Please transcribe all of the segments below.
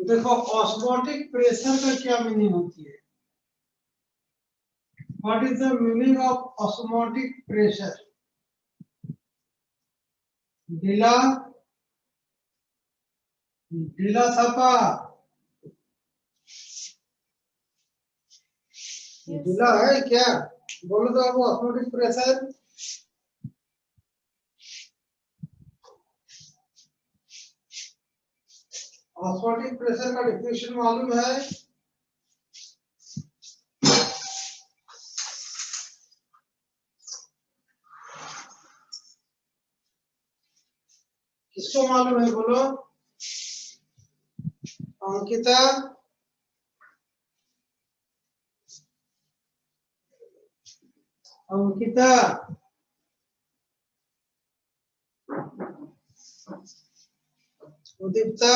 देखो osmotic pressure का क्या मीनिंग होती है? What is the meaning of osmotic pressure? ढीला ढीला थप्पा, ढीला है क्या? बोलो तो आपको ऑस्मोटिक प्रेशर। ऑस्मोटिक प्रेशर का डिफिनेशन मालूम है? किसको मालूम है बोलो? अंकिता, अंकिता, उदीप्ता,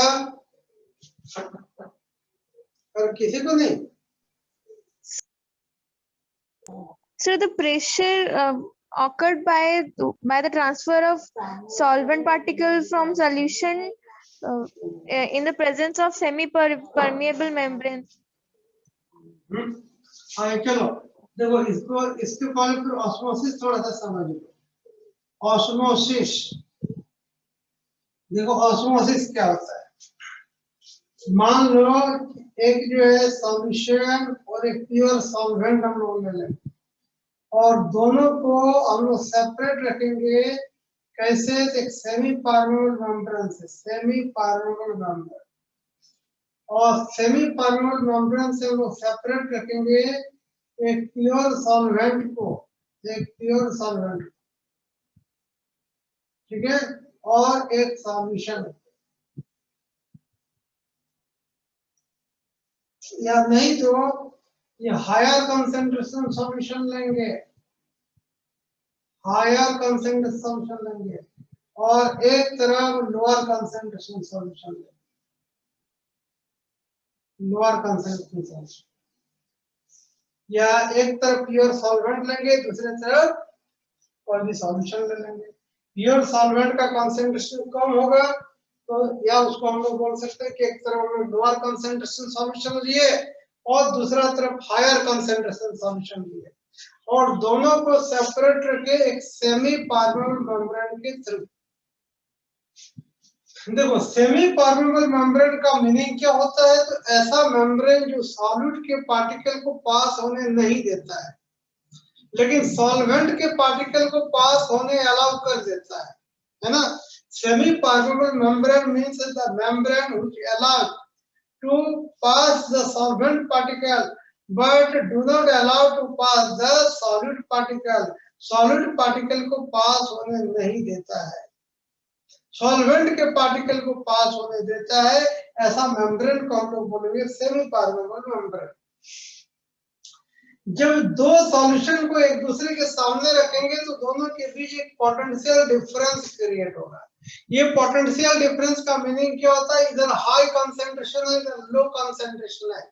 और किसी को नहीं? So the pressure occurred by the transfer of solvent particle from solution in the presence of semi-permeable membrane. चलो देखो इसके पहले फिर ऑस्मोसिस थोड़ा सा समझ लो। ऑस्मोसिस, देखो ऑस्मोसिस क्या होता है? मान लो एक जो है सॉल्यूशन और एक प्योर सॉल्वेंट हम लोग ले लें और दोनों को हम लोग सेपरेट रखेंगे। कैसे? एक सेमी परमेबल मेम्ब्रेन से, सेमी परमेबल मेम्ब्रेन, और सेमी परमेबल मेम्ब्रेन से हम लोग सेपरेट रखेंगे एक प्योर सॉल्वेंट को, एक प्योर सॉल्वेंट, ठीक है, और एक सॉल्यूशन, या नहीं तो ये हायर कंसेंट्रेशन सॉल्यूशन लेंगे, हायर कंसेंट्रेशन सॉल्यूशन लेंगे, और एक तरफ लोअर कंसेंट्रेशन सॉल्यूशन लेंगे, लोअर कंसेंट्रेशन सॉल्यूशन, या एक तरफ प्योर सॉल्वेंट लेंगे, दूसरे तरफ कोई भी सॉल्यूशन ले लेंगे। प्योर सॉल्वेंट का कंसेंट्रेशन कम होगा तो या उसको हम लोग बोल सकते हैं कि एक तरफ हम लोअर कंसेंट्रेशन सॉल्यूशन लिए और दूसरा तरफ हायर कंसेंट्रेशन सॉल्यूशन लिए, और दोनों को सेपरेट करके एक सेमी परमेबल मेम्ब्रेन के थ्रू। देखो सेमी परमेबल मेम्ब्रेन का मीनिंग क्या होता है? तो ऐसा मेम्ब्रेन जो सॉल्यूट के पार्टिकल को पास होने नहीं देता है, लेकिन सॉल्वेंट के पार्टिकल को पास होने अलाउ कर देता है ना? Semi permeable membrane means the membrane which allow to pass the solvent particle but do not allow to pass the solid particle, solid particle को पास होने नहीं देता है, सॉल्वेंट के पार्टिकल को पास होने देता है। ऐसा मेम्ब्रेन को हम लोग बोलेंगे सेमी परमेबल मेम्ब्रेन। जब दो सॉल्यूशन को एक दूसरे के सामने रखेंगे तो दोनों के बीच एक पोटेंशियल डिफरेंस क्रिएट होगा। ये पोटेंशियल डिफरेंस का मीनिंग क्या होता है? इधर हाई कंसेंट्रेशन है, इधर लो कंसेंट्रेशन है,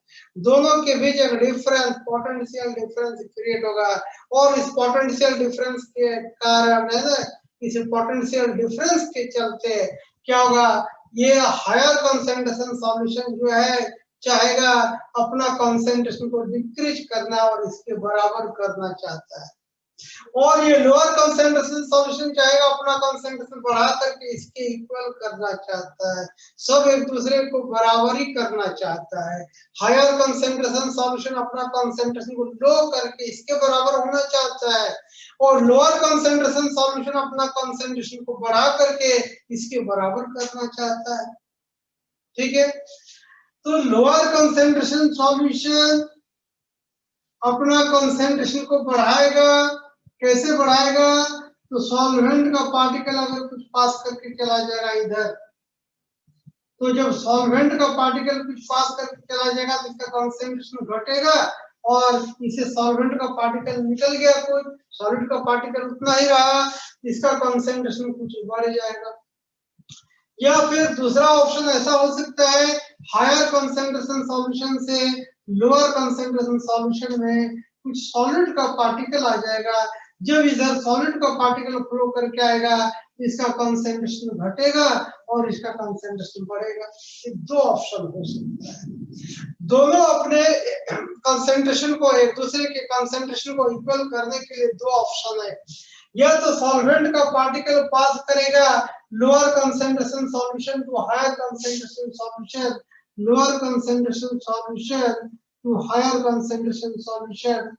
दोनों के बीच एक डिफरेंस, पोटेंशियल डिफरेंस क्रिएट होगा, और इस पोटेंशियल डिफरेंस के कारण है ना, इस पोटेंशियल डिफरेंस के चलते क्या होगा? ये हायर कंसेंट्रेशन सॉल्यूशन जो है चाहेगा अपना कंसेंट्रेशन को डिक्रीज करना और इसके बराबर करना चाहता है, और ये लोअर कंसेंट्रेशन सॉल्यूशन चाहेगा अपना कंसेंट्रेशन बढ़ा करके इसके इक्वल करना चाहता है। सब एक दूसरे को बराबरी करना चाहता है। हायर कंसेंट्रेशन सॉल्यूशन अपना कंसेंट्रेशन को लो करके इसके बराबर होना चाहता है, और लोअर कंसेंट्रेशन सॉल्यूशन अपना कंसेंट्रेशन को बढ़ा करके इसके बराबर करना चाहता है, ठीक है। तो लोअर कंसेंट्रेशन सॉल्यूशन अपना कंसेंट्रेशन को बढ़ाएगा। कैसे बढ़ाएगा? तो सॉल्वेंट का पार्टिकल अगर कुछ पास करके चला जाएगा इधर, तो जब सॉल्वेंट का पार्टिकल कुछ पास करके चला जाएगा तो इसका कंसेंट्रेशन घटेगा, और इसे सॉल्वेंट का पार्टिकल निकल गया, कोई सॉलिड का पार्टिकल उतना ही रहा, इसका कंसेंट्रेशन कुछ बढ़ जाएगा। या फिर दूसरा ऑप्शन ऐसा हो सकता है, हायर कंसेंट्रेशन सॉल्यूशन से लोअर कंसेंट्रेशन सॉल्यूशन में कुछ सॉलिड का पार्टिकल आ जाएगा, जब इधर सॉलिड का पार्टिकल फ्लो करके आएगा, इसका कंसंट्रेशन घटेगा और इसका कंसंट्रेशन बढ़ेगा। ये दो ऑप्शन हो सकता है। दोनों अपने कंसंट्रेशन को, एक दूसरे के कंसंट्रेशन को इक्वल करने के लिए दो ऑप्शन है। या तो सॉल्वेंट का पार्टिकल पास करेगा lower concentration solution to higher concentration solution, lower concentration solution to higher concentration solution,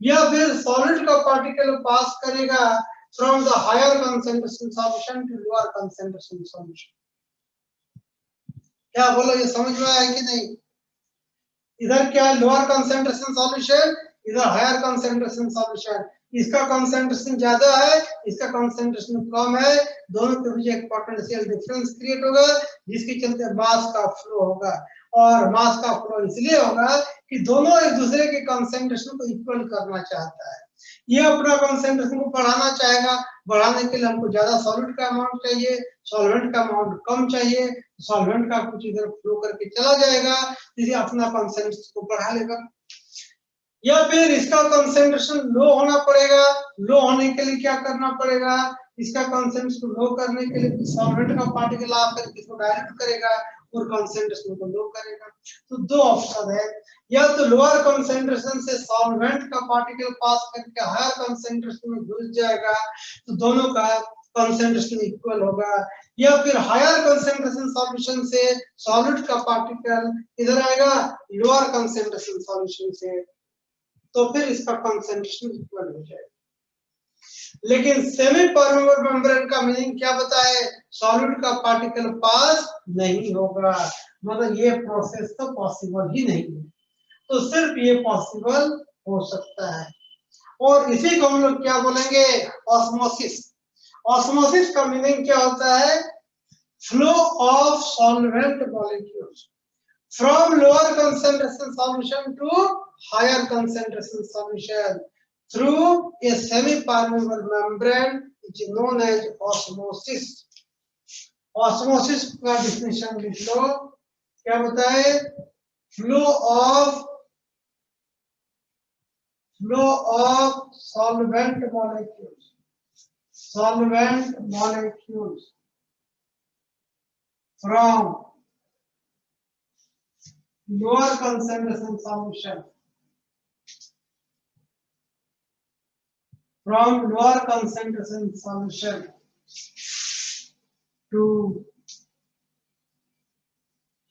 या फिर सॉलिड का पार्टिकल पास करेगा from the higher concentration solution to lower concentration solution. क्या बोलो, ये समझ में आया कि नहीं? इधर क्या है, लोअर कंसंट्रेशन सॉल्यूशन, इधर हायर कंसंट्रेशन सॉल्यूशन। इसका कंसंट्रेशन ज्यादा है, इसका कंसंट्रेशन कम है, दोनों के बीच एक पोटेंशियल डिफरेंस क्रिएट होगा, जिसके चलते मास का फ्लो होगा। और मास का फ्लो इसलिए होगा कि दोनों एक दूसरे के कंसंट्रेशन को इक्वल करना चाहता है। ये अपना कंसंट्रेशन को बढ़ाना चाहेगा, बढ़ाने के लिए हमको ज्यादा सॉलिड का अमाउंट चाहिए, सॉल्वेंट का अमाउंट कम चाहिए, सॉल्वेंट का कुछ इधर फ्लो करके चला जाएगा, इसलिए अपना कंसंट्रेशन को बढ़ा लेगा। या फिर इसका कंसंट्रेशन लो होना पड़ेगा, लो होने के लिए क्या करना पड़ेगा, इसका कंसंट्रेशन लो करने के लिए सॉल्वेंट का पार्टिकल आकर इसको डायल्यूट करेगा और कंसंट्रेशन को लो करेगा। तो दो ऑप्शन है, या तो लोअर कंसंट्रेशन से सॉल्वेंट का पार्टिकल पास करके हायर कंसंट्रेशन में घुस जाएगा, तो दोनों का कंसंट्रेशन इक्वल होगा, या फिर हायर कंसंट्रेशन सॉल्यूशन से सॉलिड का पार्टिकल इधर आएगा लोअर कंसंट्रेशन सॉल्यूशन से, तो फिर इसका कंसंट्रेशन इक्वल हो जाएगा। लेकिन सेमी परमेबल मेम्ब्रेन का मीनिंग क्या बताए, सॉलिड का पार्टिकल पास नहीं होगा, मतलब ये प्रोसेस तो पॉसिबल ही नहीं है। तो सिर्फ ये पॉसिबल हो सकता है, और इसी को हम लोग क्या बोलेंगे, ऑस्मोसिस। ऑस्मोसिस का मीनिंग क्या होता है, flow of solvent molecules from lower concentration solution to higher concentration solution through a semi-permeable membrane which is known as osmosis. Osmosis का definition लिख लो, क्या बताए, flow of solvent molecules from lower concentration solution to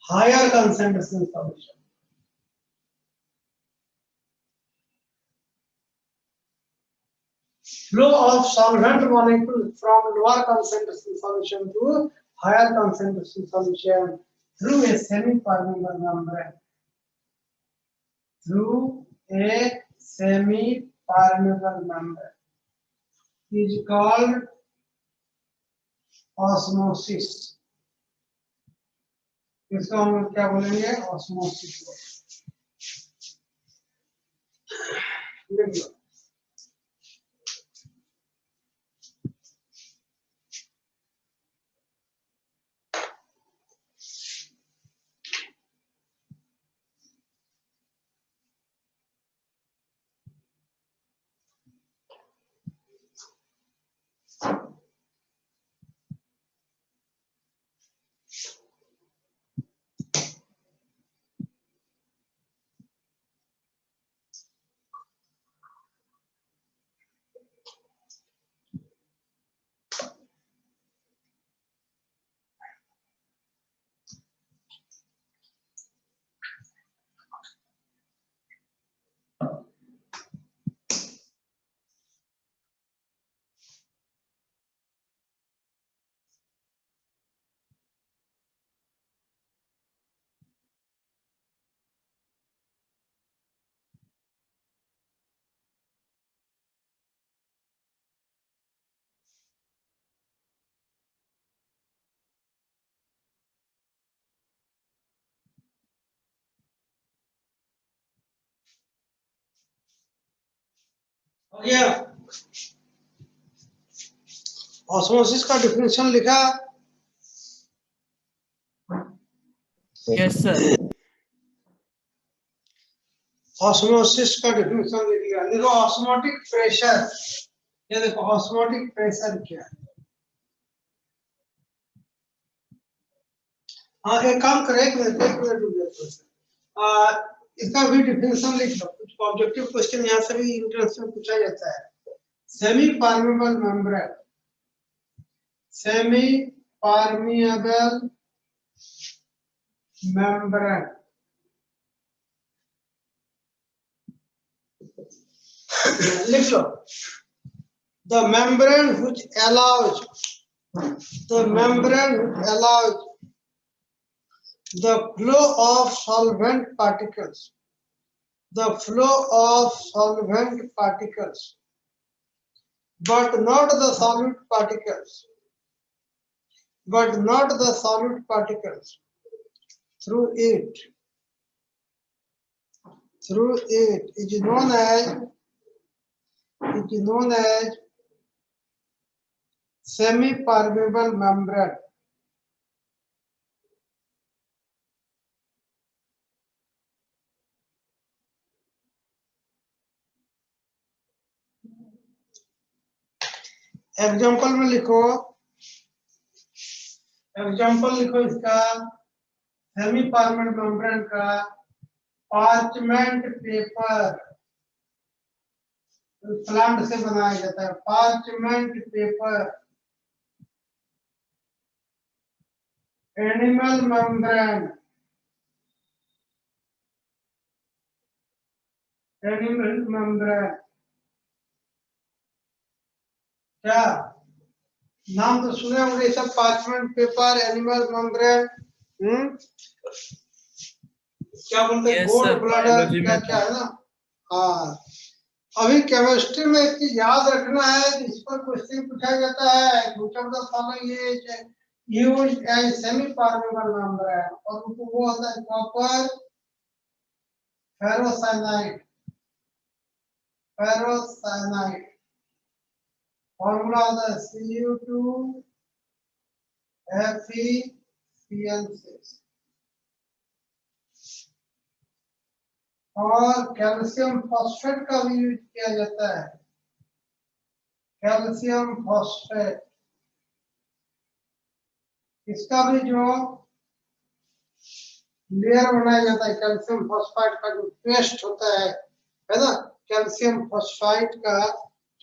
higher concentration solution. Flow of solvent molecules from lower concentration solution to higher concentration solution through a semi-permeable membrane. Through a semi-permeable membrane is called osmosis. इसको हम लोग क्या बोलेंगे, osmosis. हो गया, osmosis का definition लिखा। Yes sir. Osmosis का डिफिनेशन लिख लिया, देखो ऑस्मोटिक प्रेशर ये देखो ऑस्मोटिक प्रेशर क्या है। हाँ एक काम करें, एक मिनट रुक जाओ। इसका भी डिफिनेशन लिख लो, कुछ ऑब्जेक्टिव क्वेश्चन यहाँ से भी इंट्रेंस में पूछा जाता है। Semi permeable membrane, semi permeable membrane, लिख लो, the membrane which allows the flow of solvent particles, but not the solid particles through it is known as semi-permeable membrane. Example में लिखो, इसका सेमी परमेबल मेम्ब्रेन का parchment paper plant से बनाया जाता है। Parchment paper, animal membrane, क्या नाम तो सुने होंगे सब, पार्चमेंट पेपर, एनिमल मेम्ब्रेन, क्या बोलते हैं, गोल्ड ब्लडर, क्या क्या है ना। हाँ अभी केमिस्ट्री में एक चीज याद रखना है, इस पर क्वेश्चन पूछा जाता है, used as semi permeable membrane, और वो होता है कॉपर फेरोसाइनाइड। फॉर्मूला होता है Cu2 FeCl6, और कैल्शियम फॉस्फेट का भी यूज किया जाता है। कैल्शियम फॉस्फेट, इसका भी जो लेयर बनाया जाता है, कैल्शियम फॉस्फाइड का जो पेस्ट होता है ना, कैल्शियम फॉस्फाइड का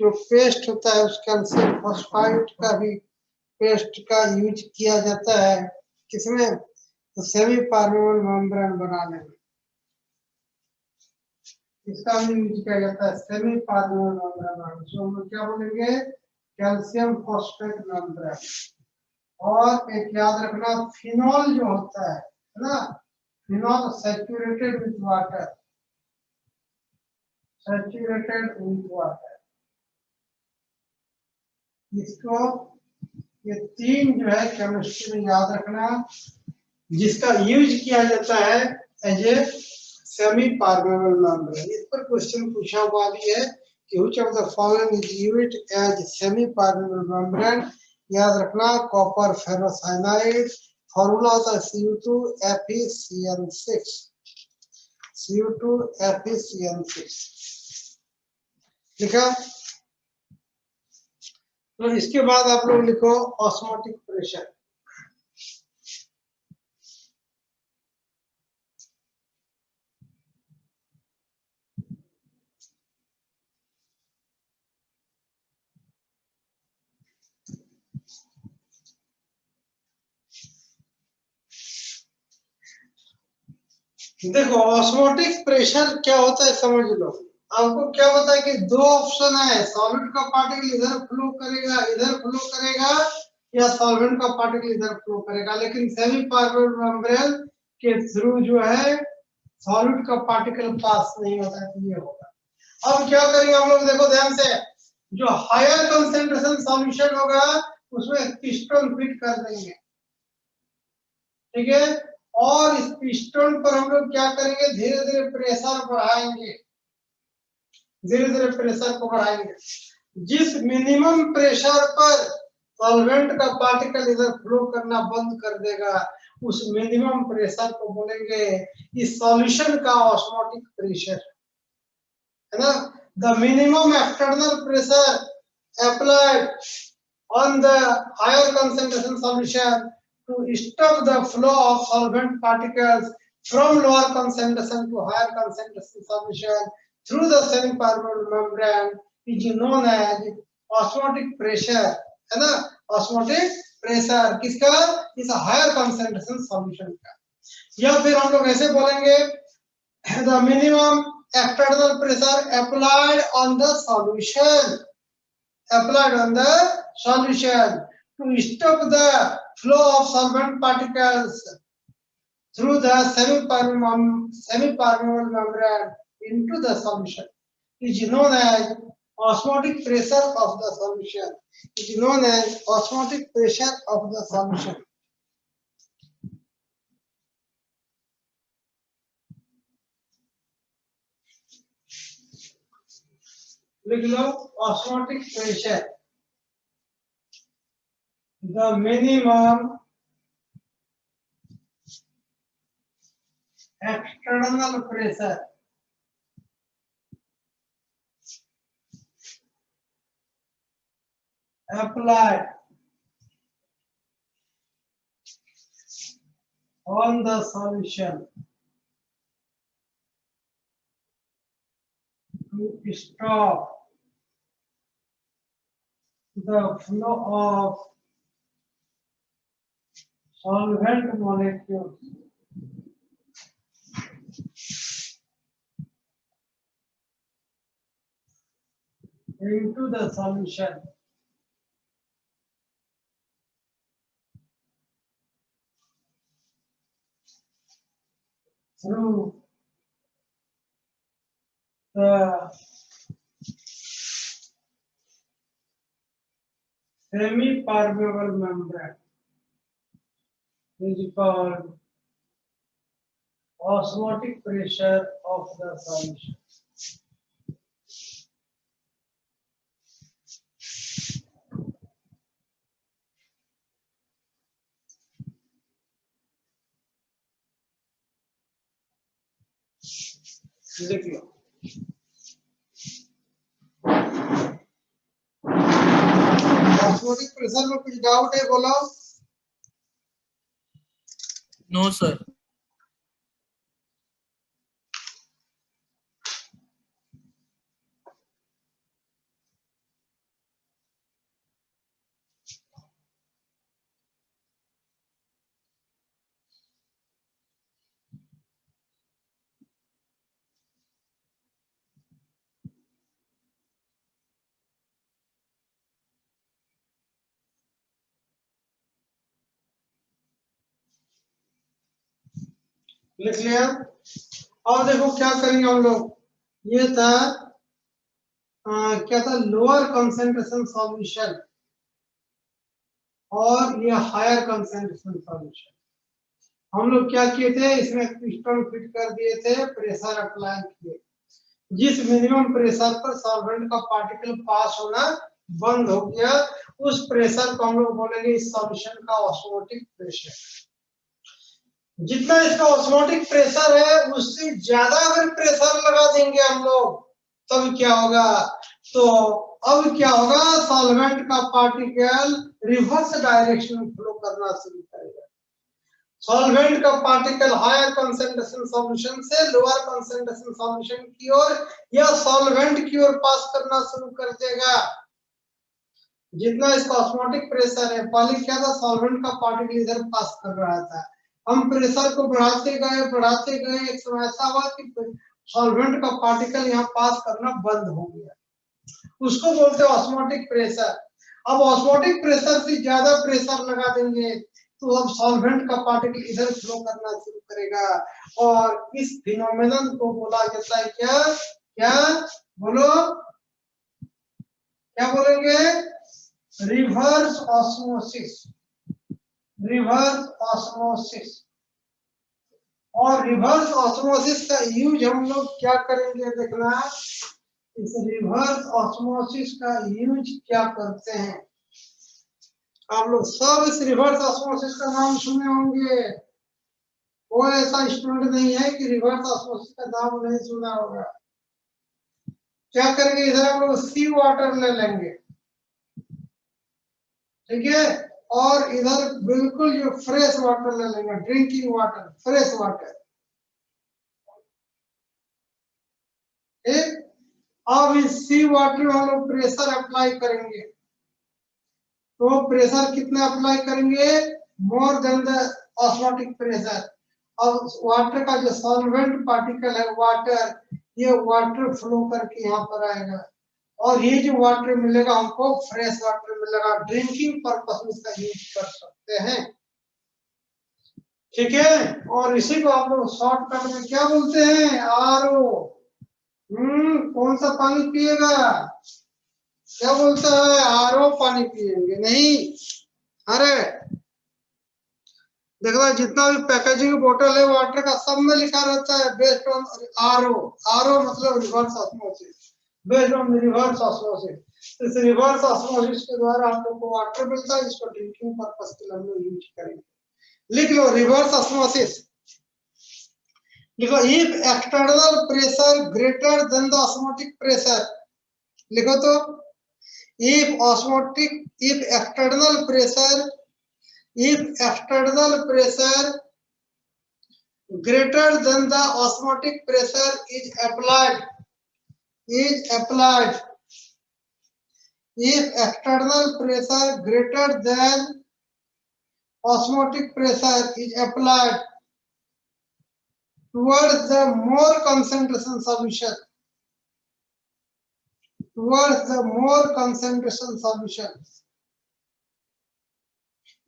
जो पेस्ट होता है, उस कैल्शियम फॉस्फाइड का भी पेस्ट का यूज किया जाता है किसमें, तो सेमी परमेबल मेम्ब्रेन बनाने में इसका भी यूज किया जाता है, सेमी परमेबल मेम्ब्रेन। तो हम क्या बोलेंगे, कैल्शियम फॉस्फेट मेम्ब्रेन। और एक याद रखना, फिनॉल जो होता है ना, फिनॉल सैचुरेटेड विथ वाटर, इसको ये तीन जो है केमिस्ट्री में याद रखना, जिसका यूज किया जाता है as a semi permeable membrane. इस पर क्वेश्चन पूछा हुआ भी है कि which of the following is used as semi permeable membrane. याद रखना, कॉपर फेरोसाइनाइड, फॉर्मूला होता है Cu2 FeCl6, Cu2 FeCl6 लिखा। तो इसके बाद आप लोग लिखो ऑस्मोटिक प्रेशर। देखो ऑस्मोटिक प्रेशर क्या होता है समझ लो। आपको क्या पता है कि दो ऑप्शन है, सॉलिड का पार्टिकल इधर फ्लो करेगा या सॉल्वेंट का पार्टिकल इधर फ्लो करेगा, लेकिन सेमी परमेबल मेम्ब्रेन के थ्रू जो है सॉलिड का पार्टिकल पास नहीं होता है, तो ये होगा। अब क्या करेंगे हम लोग, देखो ध्यान से, जो हायर कंसेंट्रेशन सॉल्यूशन होगा उसमें पिस्टन फिट कर देंगे, ठीक है। और इस पिस्टन पर हम लोग क्या करेंगे, धीरे धीरे प्रेशर बढ़ाएंगे, जिस मिनिमम प्रेशर पर सॉल्वेंट का पार्टिकल इधर फ्लो करना बंद कर देगा, उस मिनिमम प्रेशर को बोलेंगे इस सॉल्यूशन का ऑस्मोटिक प्रेशर, है ना। The minimum external pressure applied on the higher concentration solution to stop the flow of solvent particles from lower concentration to higher concentration solution through the semi-permeable membrane is known as osmotic pressure, है ना? osmotic pressure किसका? इस higher concentration solution का. या फिर हम लोग ऐसे बोलेंगे the minimum external pressure applied on the solution to stop the flow of solvent particles through the semi-permeable membrane into the solution is known as osmotic pressure of the solution. Is known as osmotic pressure of the solution. लिख लो osmotic pressure, the minimum external pressure applied on the solution to stop the flow of solvent molecules into the solution through the semi-permeable membrane is called osmotic pressure of the solution. लिख लो osmotic pressure में कुछ doubt है बोलो. No, sir. लिख लिया. अब देखो क्या करेंगे हम लोग. ये था क्या था, लोअर कंसेंट्रेशन सॉल्यूशन और ये हायर कंसेंट्रेशन सॉल्यूशन. हम लोग क्या किए थे, इसमें पिस्टन फिट कर दिए थे, प्रेशर अप्लाई किए. जिस मिनिमम प्रेशर पर सॉल्वेंट का पार्टिकल पास होना बंद हो गया, उस प्रेशर को हम लोग बोलेंगे इस सॉल्यूशन का ऑस्मोटिक प्रेशर. जितना इसका ऑस्मोटिक प्रेशर है उससे ज्यादा अगर प्रेशर लगा देंगे हम लोग तब क्या होगा, तो अब क्या होगा, सॉल्वेंट का पार्टिकल रिवर्स डायरेक्शन में फ्लो करना शुरू करेगा. सॉल्वेंट का पार्टिकल हायर कंसंट्रेशन सॉल्यूशन से लोअर कंसंट्रेशन सॉल्यूशन की ओर या सॉल्वेंट की ओर पास करना शुरू कर देगा. जितना इसका ऑस्मोटिक प्रेशर है, पहले क्या था, सॉल्वेंट का पार्टिकल इधर पास कर रहा था, हम प्रेशर को बढ़ाते गए एक समय ऐसा हुआ कि सॉल्वेंट का पार्टिकल यहाँ पास करना बंद हो गया. उसको बोलते हैं ऑस्मोटिक प्रेशर. अब ऑस्मोटिक प्रेशर से ज्यादा प्रेशर लगा देंगे तो अब सॉल्वेंट का पार्टिकल इधर फ्लो करना शुरू करेगा और इस फिनोमेनन को बोला जाता है क्या, क्या बोलो, क्या बोलेंगे, रिवर्स ऑस्मोसिस. Reverse osmosis. और रिवर्स ऑस्मोसिस का यूज हम लोग क्या करेंगे देखना. इस रिवर्स ऑस्मोसिस का यूज क्या करते हैं, आप लोग सब इस रिवर्स ऑस्मोसिस का नाम सुने होंगे. कोई ऐसा स्टूडेंट नहीं है कि रिवर्स ऑस्मोसिस का नाम नहीं सुना होगा. क्या करेंगे, इधर हम लोग सी वाटर ले लेंगे. ठीक है। और इधर बिल्कुल जो फ्रेश वाटर ले लेंगे, ड्रिंकिंग वाटर, फ्रेश वाटर। ठीक। अब इस सी वाटर में हम लोग प्रेशर अप्लाई करेंगे, तो प्रेशर कितना अप्लाई करेंगे, more than the osmotic pressure. अब वाटर का जो सॉल्वेंट पार्टिकल है वाटर, ये वाटर फ्लो करके यहाँ पर आएगा, और ये जो वाटर मिलेगा हमको फ्रेश वाटर मिलेगा, ड्रिंकिंग पर्पस में इसका यूज कर सकते हैं। ठीक है। और इसी को आप लोग शॉर्टकट में क्या बोलते हैं, आरओ। कौन सा पानी पिएगा, क्या बोलता है, आरओ पानी पिएंगे नहीं। अरे देखो जितना भी पैकेजिंग बोतल है वाटर का, सब में लिखा रहता है बेस्ड ऑन आरओ। आरओ मतलब reverse osmosis, based on reverse osmosis. इस रिवर्स ऑस्मोसिस के द्वारा हम लोग को वाटर मिलता है, इसको ड्रिंकिंग पर्पस के लिए हम लोग यूज करेंगे। लिख लो रिवर्स ऑस्मोसिस। लिखो if external pressure greater than the osmotic pressure. लिखो तो, if osmotic, if external pressure, if external pressure greater than the osmotic pressure is applied, is applied, if external pressure greater than osmotic pressure is applied towards the more concentration solution, towards the more concentration solution.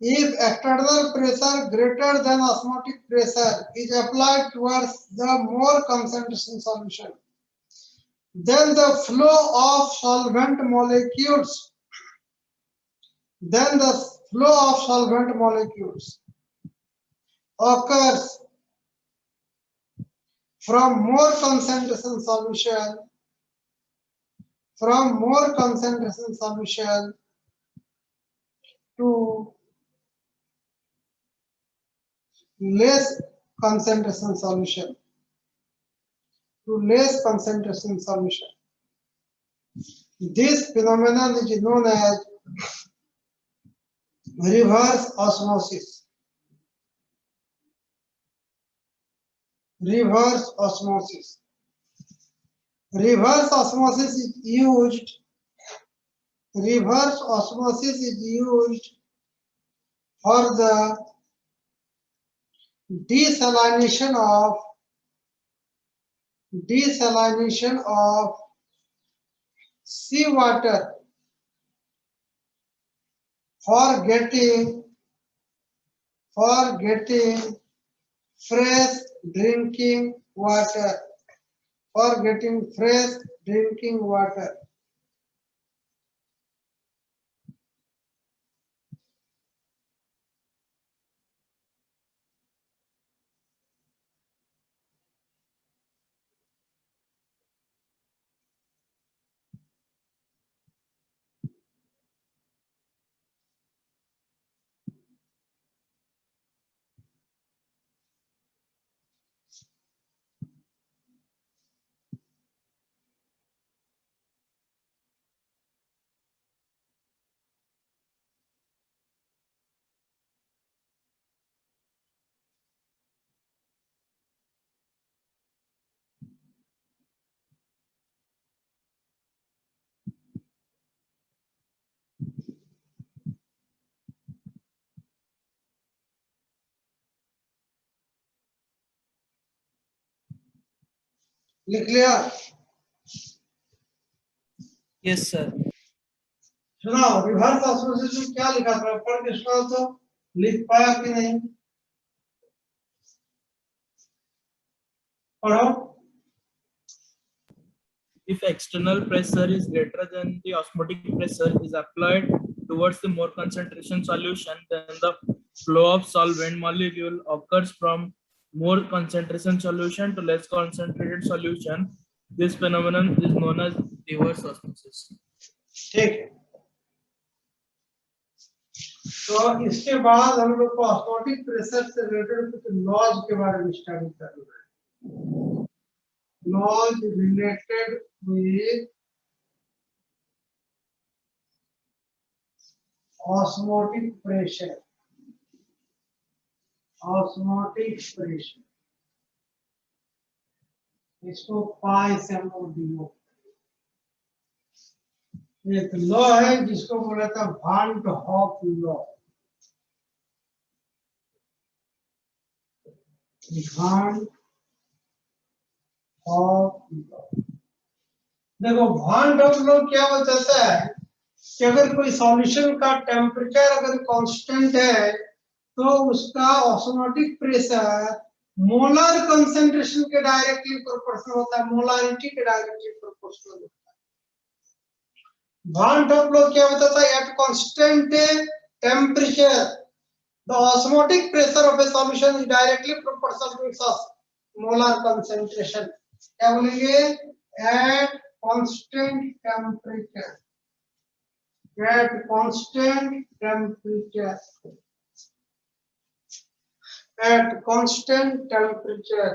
If external pressure greater than osmotic pressure is applied towards the more concentration solution, then the flow of solvent molecules, then the flow of solvent molecules occurs from more concentration solution, from more concentration solution to less concentration solution, to less concentration solution. This phenomenon is known as reverse osmosis. Reverse osmosis. Reverse osmosis is used. Reverse osmosis is used for the desalination of seawater for getting fresh drinking water, for getting fresh drinking water. लिख लिया? Yes, sir. सुनाओ reverse osmosis में क्या लिखा था, पढ़ के सुनाओ तो, लिख पाया कि नहीं, पढ़ो। If external pressure is greater than the osmotic pressure is applied towards the more concentration solution, then the flow of solvent molecule occurs from more concentration solution to less concentrated solution. This phenomenon is known as reverse osmosis. ठीक है, तो इसके बाद हम लोग को osmotic pressure से related कुछ लॉज के बारे में स्टडी करना है। Laws related with osmotic pressure, osmotic pressure, इसको पाई से हम लोग दियो। एक लॉ है जिसको बोला था वान ट हॉफ लॉ, वान हॉफ लॉ। देखो वान हॉफ लॉ क्या बताता है कि अगर कोई सॉल्यूशन का टेम्परेचर अगर कांस्टेंट है तो उसका ऑस्मोटिक प्रेशर मोलर कंसंट्रेशन के डायरेक्टली प्रोपोर्शनल होता है, मोलारिटी के डायरेक्टली प्रोपोर्शनल होता है। वान हॉफ लॉ क्या बताता है, at constant temperature the osmotic pressure of a solution is directly proportional to its molar concentration. क्या बोलेंगे, at constant temperature, at constant temperature, at constant temperature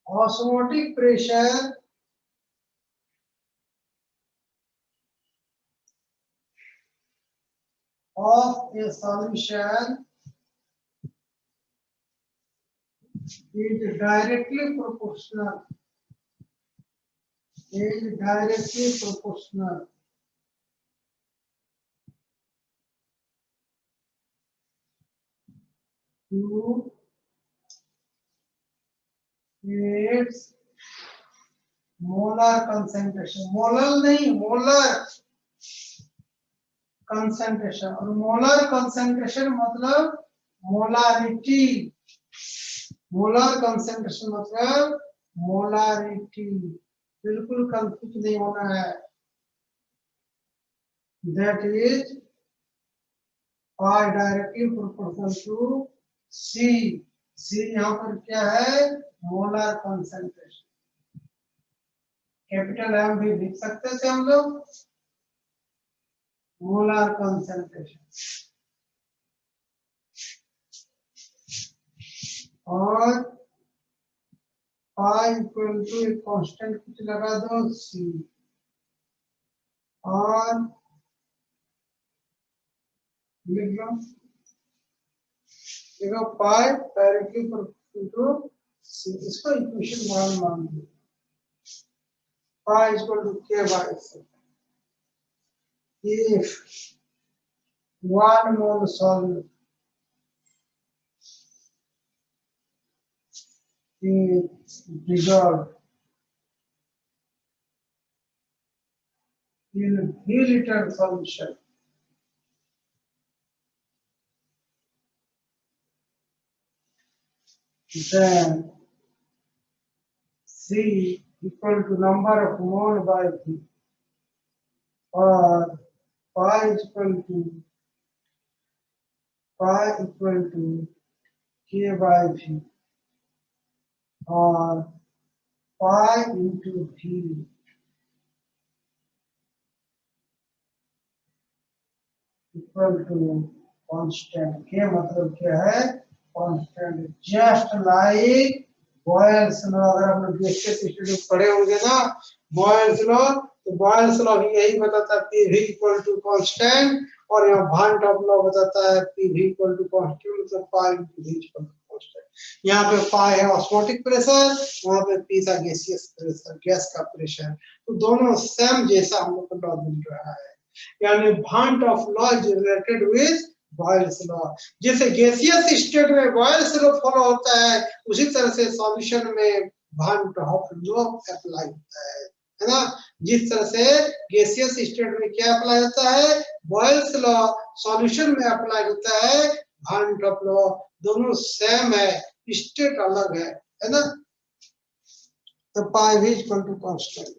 osmotic pressure of a solution is directly proportional to its molar concentration, molar नहीं molar concentration, और molar concentration मतलब molarity, molar concentration मतलब molarity, बिल्कुल confuse नहीं होना है। That is pi directly proportional to c, c यहाँ पर क्या है, मोलर कंसंट्रेशन। कैपिटल एम भी लिख सकते थे हम लोग, मोलर कंसंट्रेशन। और पाई इक्वल टू एक कांस्टेंट कुछ लगा दो सी, और लिख लो, देखो पाई डायरेक्टली प्रोपोर्शनल टू सी, इसको इक्वेशन 1 मान लो, पाई इक्वल टू के bye C. If 1 mole solute is dissolved in a 3-liter solution, then C equal to number of mole by V, or pi equal to K by V, or pi into V equal to constant। K मतलब क्या है, constant, just like Boyle's law। अगर आप लोग student पढ़े होंगे ना Boyle's law, तो Boyle's law भी यही बताता है PV equal to constant, और यहाँ भान टॉप लॉ बताता है PV equal to constant मतलब पाई into V equal to constant। यहाँ पे पाई है ऑस्मोटिक प्रेशर, वहाँ पे P था गैसियस प्रेशर, गैस का प्रेशर, तो दोनों सेम जैसा हम लोग को लॉ मिल रहा है। यानी भान top law is related with Boyle's law. जैसे गैसियस स्टेट में बॉयल्स लॉ फॉलो होता है, उसी तरह से सॉल्यूशन में भान टॉप लॉ अप्लाई होता है ना। जिस तरह से गैसियस स्टेट में क्या अप्लाई होता है, बॉयल्स लॉ, सॉल्यूशन में अप्लाई होता है भान टॉप लॉ, दोनों सेम है, स्टेट अलग है ना। तो पाई भी इक्वल टू कांस्टेंट।